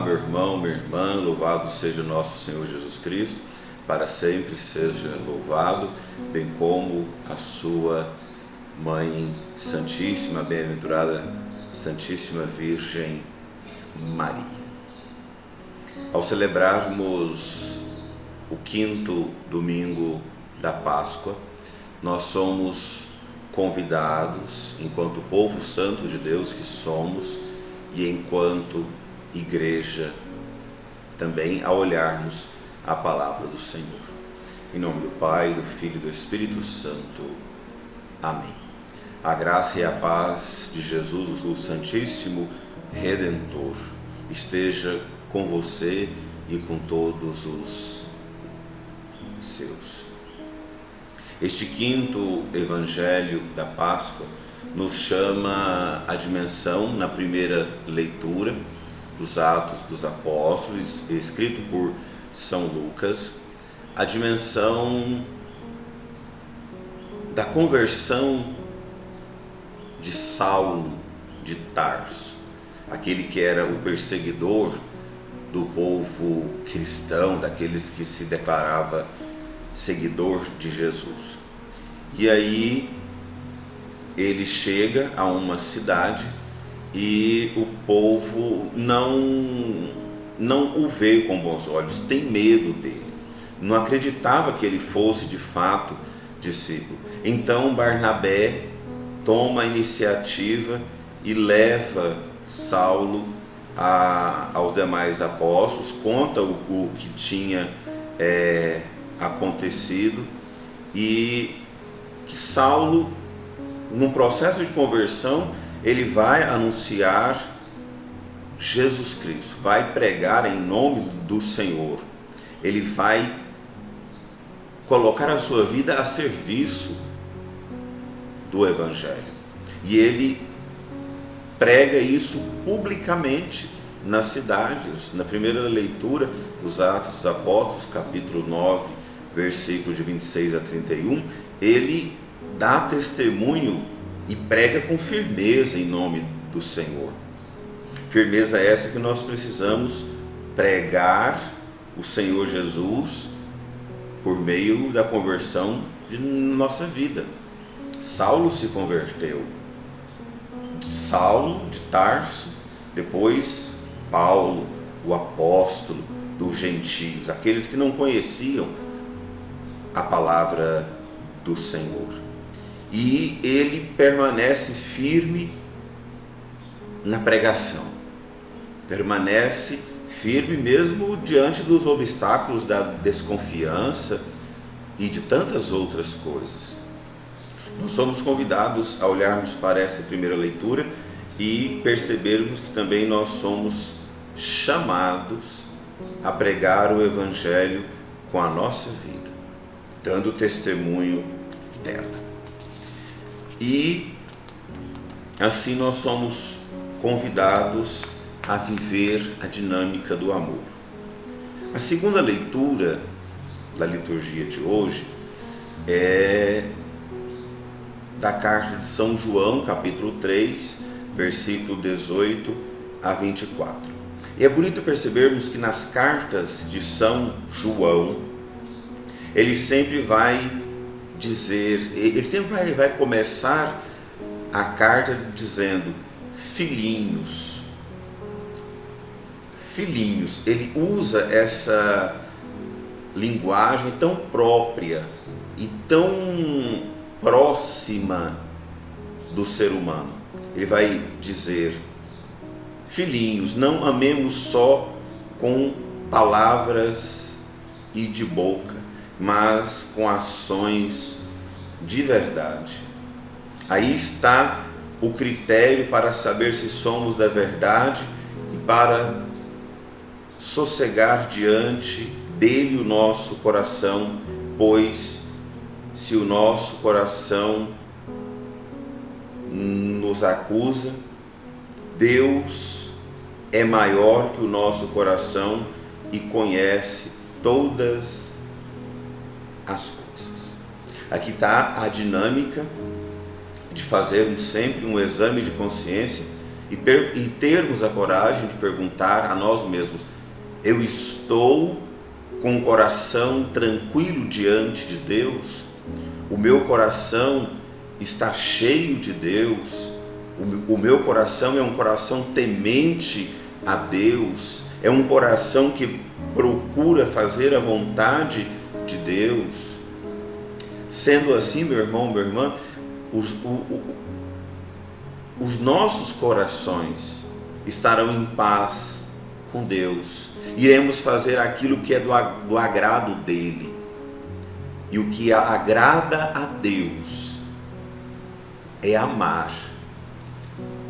meu irmão, minha irmã, louvado seja nosso Senhor Jesus Cristo, para sempre seja louvado, bem como a sua Mãe Santíssima, bem-aventurada Santíssima Virgem Maria. Ao celebrarmos o 5º domingo da Páscoa, nós somos convidados, enquanto povo santo de Deus que somos, e enquanto igreja também, a olharmos a palavra do Senhor. Em nome do Pai, do Filho e do Espírito Santo. Amém. A graça e a paz de Jesus, o Santíssimo Redentor, esteja com você e com todos os seus. Este 5º Evangelho da Páscoa nos chama a dimensão, na primeira leitura dos Atos dos Apóstolos, escrito por São Lucas, a dimensão da conversão de Saulo de Tarso, aquele que era o perseguidor do povo cristão, daqueles que se declarava seguidor de Jesus. E aí ele chega a uma cidade e o povo não o vê com bons olhos, tem medo dele, não acreditava que ele fosse de fato discípulo. Então Barnabé toma a iniciativa e leva Saulo aos demais apóstolos, conta o que tinha acontecido, e que Saulo, num processo de conversão, ele vai anunciar Jesus Cristo, vai pregar em nome do Senhor, ele vai colocar a sua vida a serviço do Evangelho, e ele prega isso publicamente nas cidades. Na primeira leitura dos Atos dos Apóstolos, capítulo 9, versículo de 26 a 31, ele dá testemunho e prega com firmeza em nome do Senhor. Firmeza essa que nós precisamos pregar o Senhor Jesus por meio da conversão de nossa vida. Saulo se converteu, Saulo de Tarso, depois Paulo, o apóstolo dos gentios, aqueles que não conheciam a palavra do Senhor. E ele permanece firme na pregação, permanece firme mesmo diante dos obstáculos da desconfiança e de tantas outras coisas. Nós somos convidados a olharmos para esta primeira leitura e percebermos que também nós somos chamados a pregar o Evangelho com a nossa vida, dando testemunho dela. E assim nós somos convidados a viver a dinâmica do amor. A segunda leitura da liturgia de hoje é da carta de São João, capítulo 3, versículo 18 a 24. E é bonito percebermos que nas cartas de São João, ele sempre vai dizer, ele sempre vai começar a carta dizendo filhinhos. Filhinhos, ele usa essa linguagem tão própria e tão próxima do ser humano. Ele vai dizer: filhinhos, não amemos só com palavras e de boca, mas com ações de verdade. Aí está o critério para saber se somos da verdade e para sossegar diante dele o nosso coração, pois se o nosso coração nos acusa, Deus é maior que o nosso coração e conhece todas as coisas. Aqui está a dinâmica de fazermos sempre um exame de consciência e termos a coragem de perguntar a nós mesmos: eu estou com o coração tranquilo diante de Deus? O meu coração está cheio de Deus? O meu coração é um coração temente a Deus? É um coração que procura fazer a vontade de Deus? Sendo assim, meu irmão, minha irmã, os nossos corações estarão em paz com Deus. Iremos fazer aquilo que é do agrado dele. E o que agrada a Deus é amar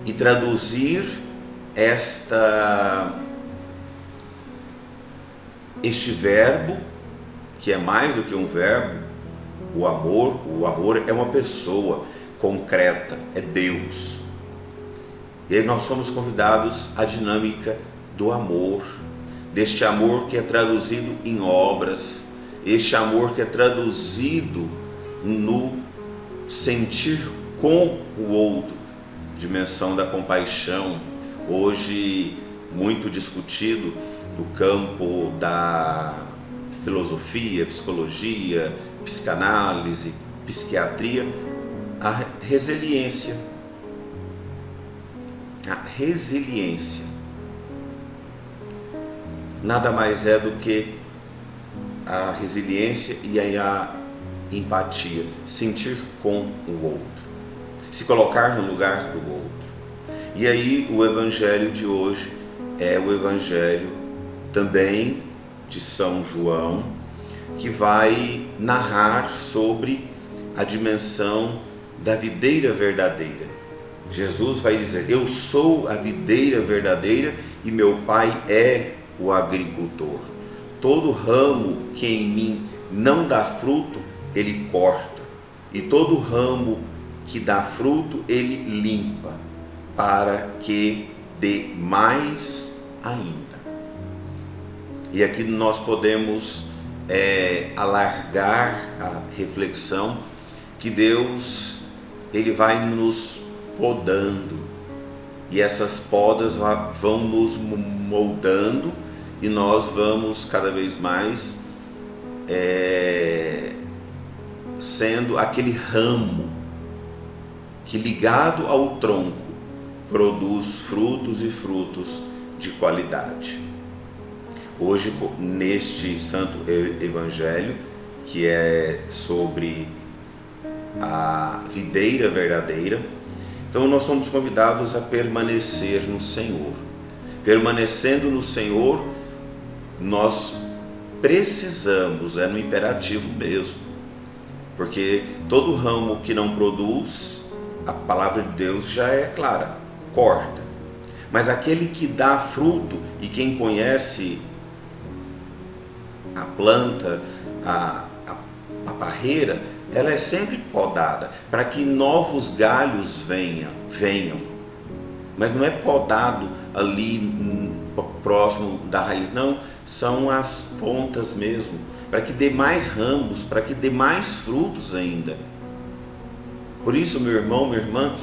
e traduzir este verbo, que é mais do que um verbo, o amor é uma pessoa concreta, é Deus. E aí nós somos convidados à dinâmica do amor, deste amor que é traduzido em obras, este amor que é traduzido no sentir com o outro, dimensão da compaixão, hoje muito discutido no campo da filosofia, psicologia, psicanálise, psiquiatria, a resiliência. A resiliência nada mais é do que a resiliência e a empatia, sentir com o outro, se colocar no lugar do outro. E aí o evangelho de hoje é o evangelho também de São João, que vai narrar sobre a dimensão da videira verdadeira. Jesus vai dizer: eu sou a videira verdadeira e meu Pai é o agricultor. Todo ramo que em mim não dá fruto, ele corta, e todo ramo que dá fruto, ele limpa, para que dê mais ainda. E aqui nós podemos alargar a reflexão que Deus, ele vai nos podando, e essas podas vão nos moldando, e nós vamos cada vez mais sendo aquele ramo que, ligado ao tronco, produz frutos e frutos de qualidade. Hoje, neste santo evangelho, que é sobre a videira verdadeira, então nós somos convidados a permanecer no Senhor. Permanecendo no Senhor, nós precisamos, no imperativo mesmo, porque todo ramo que não produz, a palavra de Deus já é clara, corta. Mas aquele que dá fruto, e quem conhece a planta, a parreira, ela é sempre podada, para que novos galhos venham. Mas não é podado ali próximo da raiz, não, são as pontas mesmo, para que dê mais ramos, para que dê mais frutos ainda. Por isso, meu irmão, minha irmã,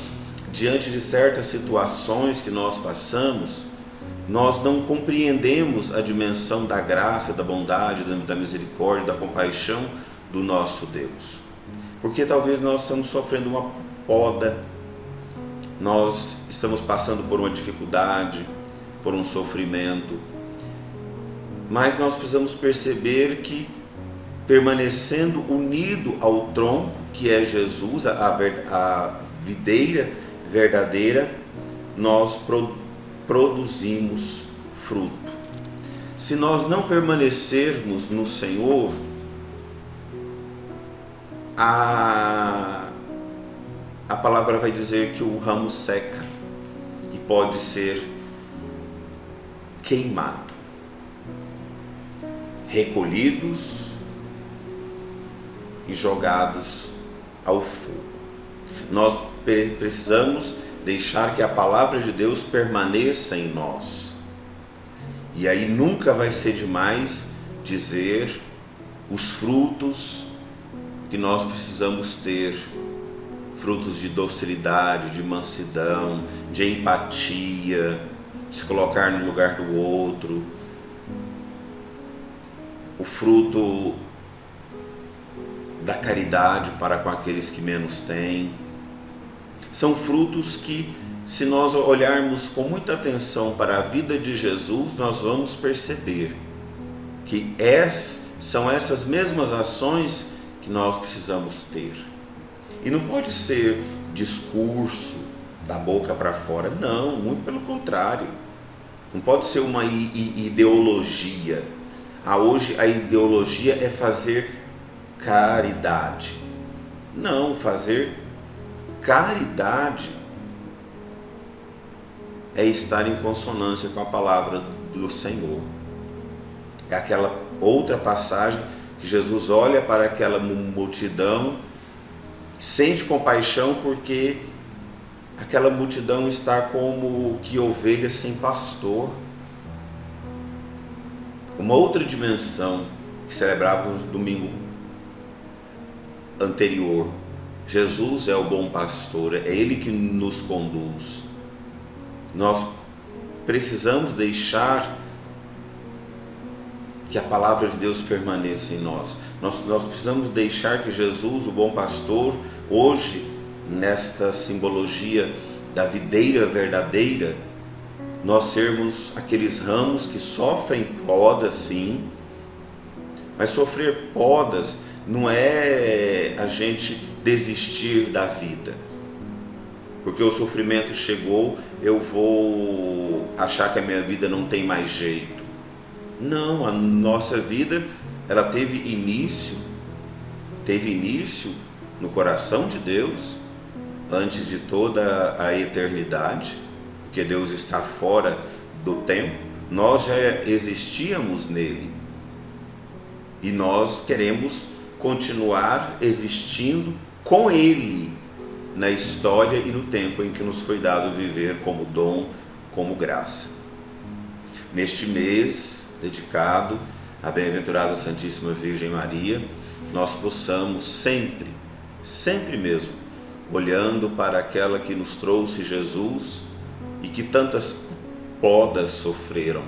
diante de certas situações que nós passamos, nós não compreendemos a dimensão da graça, da bondade, da misericórdia, da compaixão do nosso Deus. Porque talvez nós estamos sofrendo uma poda, nós estamos passando por uma dificuldade, por um sofrimento, mas nós precisamos perceber que, permanecendo unido ao tronco, que é Jesus, a videira verdadeira, nós produzimos fruto. Se nós não permanecermos no Senhor, a palavra vai dizer que o ramo seca e pode ser queimado, recolhidos e jogados ao fogo. Nós precisamos deixar que a palavra de Deus permaneça em nós. E aí nunca vai ser demais dizer os frutos que nós precisamos ter frutos de docilidade, de mansidão, de empatia, se colocar no lugar do outro, o fruto da caridade para com aqueles que menos têm. São frutos que, se nós olharmos com muita atenção para a vida de Jesus, nós vamos perceber que são essas mesmas ações que nós precisamos ter. E não pode ser discurso da boca para fora, não, muito pelo contrário. Não pode ser uma ideologia. Hoje a ideologia é fazer caridade. Não, fazer caridade é estar em consonância com a palavra do Senhor. É aquela outra passagem que Jesus olha para aquela multidão, sente compaixão porque aquela multidão está como que ovelhas sem pastor. Uma outra dimensão que celebrávamos no domingo anterior. Jesus é o bom pastor, é Ele que nos conduz. Nós precisamos deixar que a palavra de Deus permaneça em nós. Nós precisamos deixar que Jesus, o bom pastor, hoje, nesta simbologia da videira verdadeira, nós sermos aqueles ramos que sofrem podas, sim, mas sofrer podas não é a gente desistir da vida, porque o sofrimento chegou, eu vou achar que a minha vida não tem mais jeito. Não, a nossa vida, ela teve início no coração de Deus, antes de toda a eternidade, porque Deus está fora do tempo, nós já existíamos nele, e nós queremos continuar existindo com Ele na história e no tempo em que nos foi dado viver como dom, como graça. Neste mês dedicado à bem-aventurada Santíssima Virgem Maria, nós possamos sempre mesmo, olhando para aquela que nos trouxe Jesus e que tantas podas sofreram,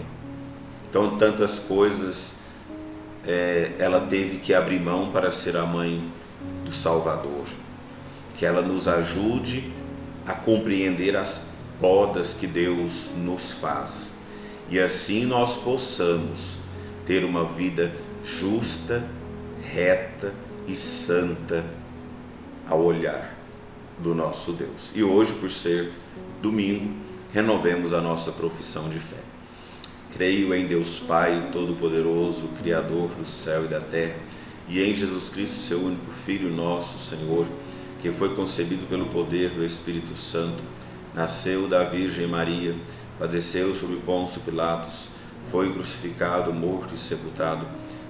então tantas coisas ela teve que abrir mão para ser a mãe do Salvador. Que ela nos ajude a compreender as podas que Deus nos faz, e assim nós possamos ter uma vida justa, reta e santa ao olhar do nosso Deus. E hoje, por ser domingo, renovemos a nossa profissão de fé. Creio em Deus Pai Todo-Poderoso, Criador do céu e da terra, e em Jesus Cristo, seu único Filho, nosso Senhor, que foi concebido pelo poder do Espírito Santo, nasceu da Virgem Maria, padeceu sob Pôncio Pilatos, foi crucificado, morto e sepultado,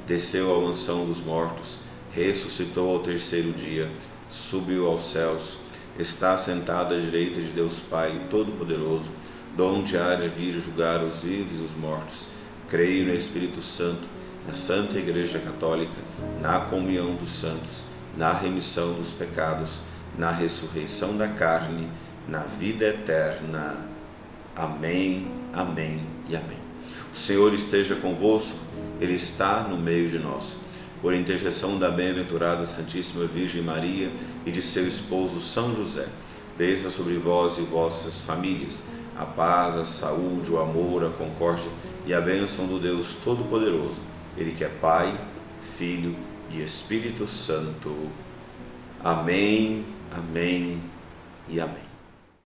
desceu à mansão dos mortos, ressuscitou ao terceiro dia, subiu aos céus, está sentado à direita de Deus Pai Todo-Poderoso, donde há de vir julgar os vivos e os mortos. Creio no Espírito Santo, na Santa Igreja Católica, na comunhão dos santos, na remissão dos pecados, na ressurreição da carne, na vida eterna. Amém, amém e amém. O Senhor esteja convosco, Ele está no meio de nós. Por intercessão da bem-aventurada Santíssima Virgem Maria e de seu esposo São José, desça sobre vós e vossas famílias a paz, a saúde, o amor, a concórdia e a bênção do Deus Todo-Poderoso, Ele que é Pai, Filho e Espírito Santo. Amém, amém e amém.